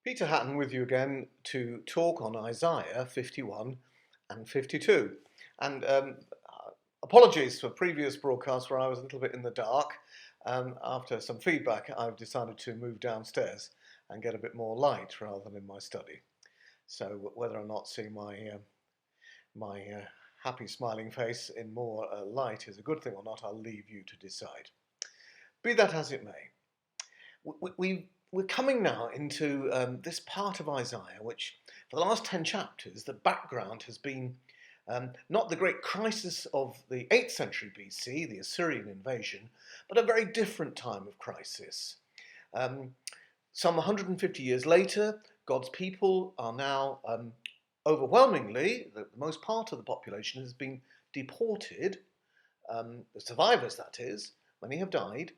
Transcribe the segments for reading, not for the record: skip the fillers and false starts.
Peter Hatton with you again to talk on Isaiah 51 and 52. And apologies for previous broadcasts where I was a little bit in the dark. After some feedback, I've decided to move downstairs and get a bit more light rather than in my study. So whether or not seeing my happy smiling face in more light is a good thing or not, I'll leave you to decide. Be that as it may, we're coming now into this part of Isaiah, which for the last 10 chapters, the background has been not the great crisis of the 8th century BC, the Assyrian invasion, but a very different time of crisis. Some 150 years later, God's people are now overwhelmingly, the most part of the population has been deported, the survivors that is, many have died,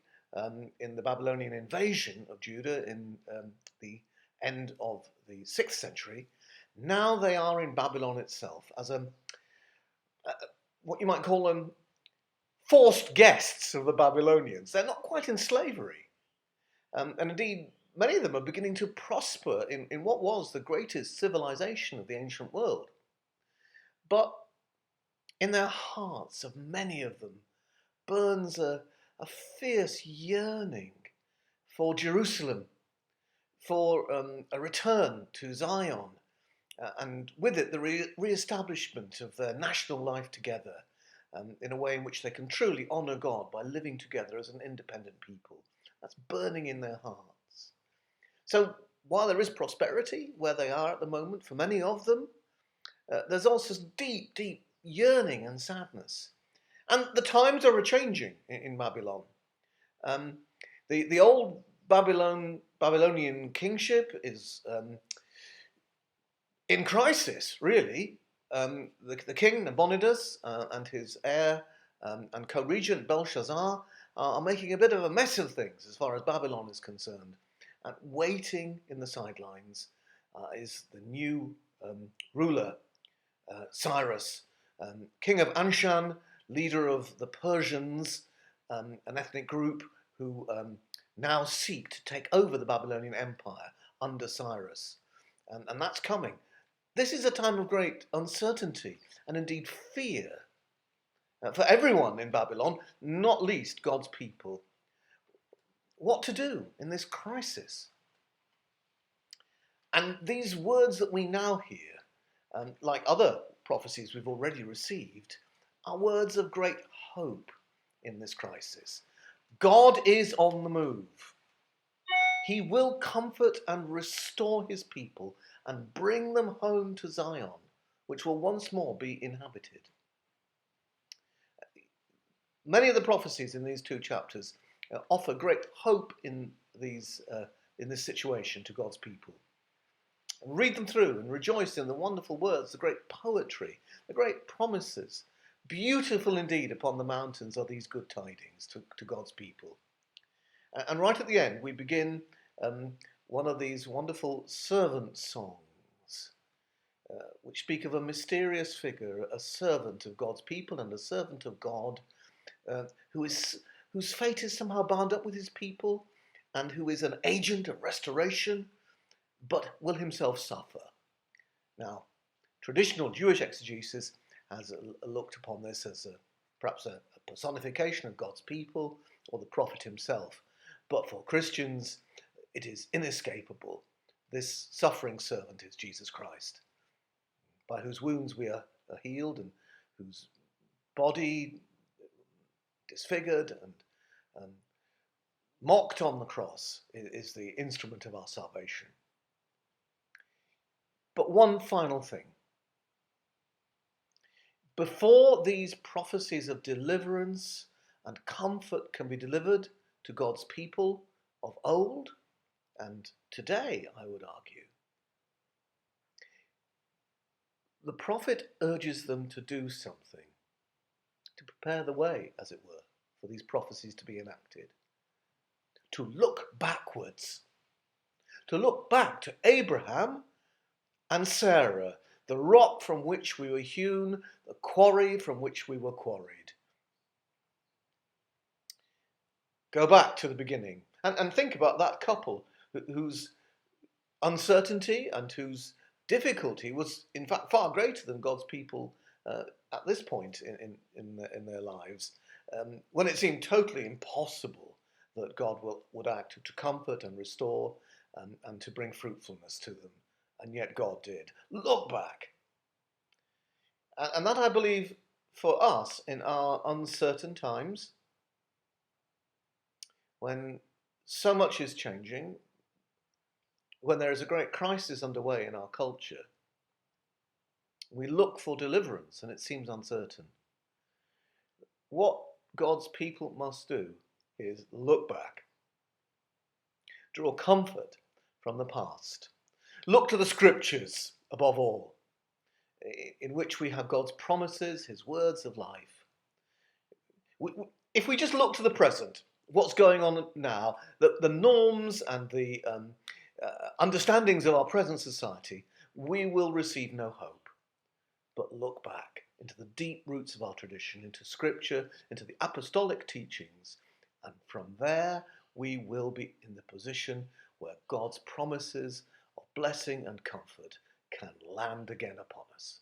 in the Babylonian invasion of Judah in the end of the 6th century. Now they are in Babylon itself as what you might call them forced guests of the Babylonians. They're not quite in slavery. And indeed, many of them are beginning to prosper in what was the greatest civilization of the ancient world. But in their hearts of many of them burns a fierce yearning for Jerusalem, for a return to Zion, and with it the re-establishment of their national life together in a way in which they can truly honour God by living together as an independent people. That's burning in their hearts. So while there is prosperity where they are at the moment for many of them, there's also deep, deep yearning and sadness. And the times are a-changing in Babylon. The old Babylonian kingship is in crisis, really. The king, Nabonidus, and his heir and co-regent Belshazzar are making a bit of a mess of things as far as Babylon is concerned. And waiting in the sidelines is the new ruler, Cyrus, king of Anshan, leader of the Persians, an ethnic group who now seek to take over the Babylonian Empire under Cyrus. And that's coming. This is a time of great uncertainty and indeed fear for everyone in Babylon, not least God's people. What to do in this crisis? And these words that we now hear, like other prophecies we've already received, are words of great hope in this crisis. God is on the move. He will comfort and restore his people and bring them home to Zion, which will once more be inhabited. Many of the prophecies in these two chapters offer great hope in this situation to God's people. Read them through and rejoice in the wonderful words, the great poetry, the great promises. Beautiful indeed upon the mountains are these good tidings to God's people. And right at the end, we begin one of these wonderful servant songs, which speak of a mysterious figure, a servant of God's people and a servant of God, whose fate is somehow bound up with his people and who is an agent of restoration, but will himself suffer. Now, traditional Jewish exegesis has looked upon this as perhaps a personification of God's people or the prophet himself. But for Christians, it is inescapable. This suffering servant is Jesus Christ, by whose wounds we are healed and whose body disfigured and mocked on the cross is the instrument of our salvation. But one final thing. Before these prophecies of deliverance and comfort can be delivered to God's people of old and today, I would argue, the prophet urges them to do something, to prepare the way, as it were, for these prophecies to be enacted. To look backwards, to look back to Abraham and Sarah, the rock from which we were hewn, the quarry from which we were quarried. Go back to the beginning and think about that couple whose uncertainty and whose difficulty was in fact far greater than God's people at this point in their lives, when it seemed totally impossible that God would act to comfort and restore and to bring fruitfulness to them. And yet God did. Look back. And that, I believe, for us in our uncertain times, when so much is changing, when there is a great crisis underway in our culture, we look for deliverance and it seems uncertain. What God's people must do is look back, draw comfort from the past, look to the scriptures above all, in which we have God's promises, his words of life. If we just look to the present, what's going on now, the norms and the understandings of our present society, we will receive no hope. But look back into the deep roots of our tradition, into scripture, into the apostolic teachings, and from there we will be in the position where God's promises of blessing and comfort can land again upon us.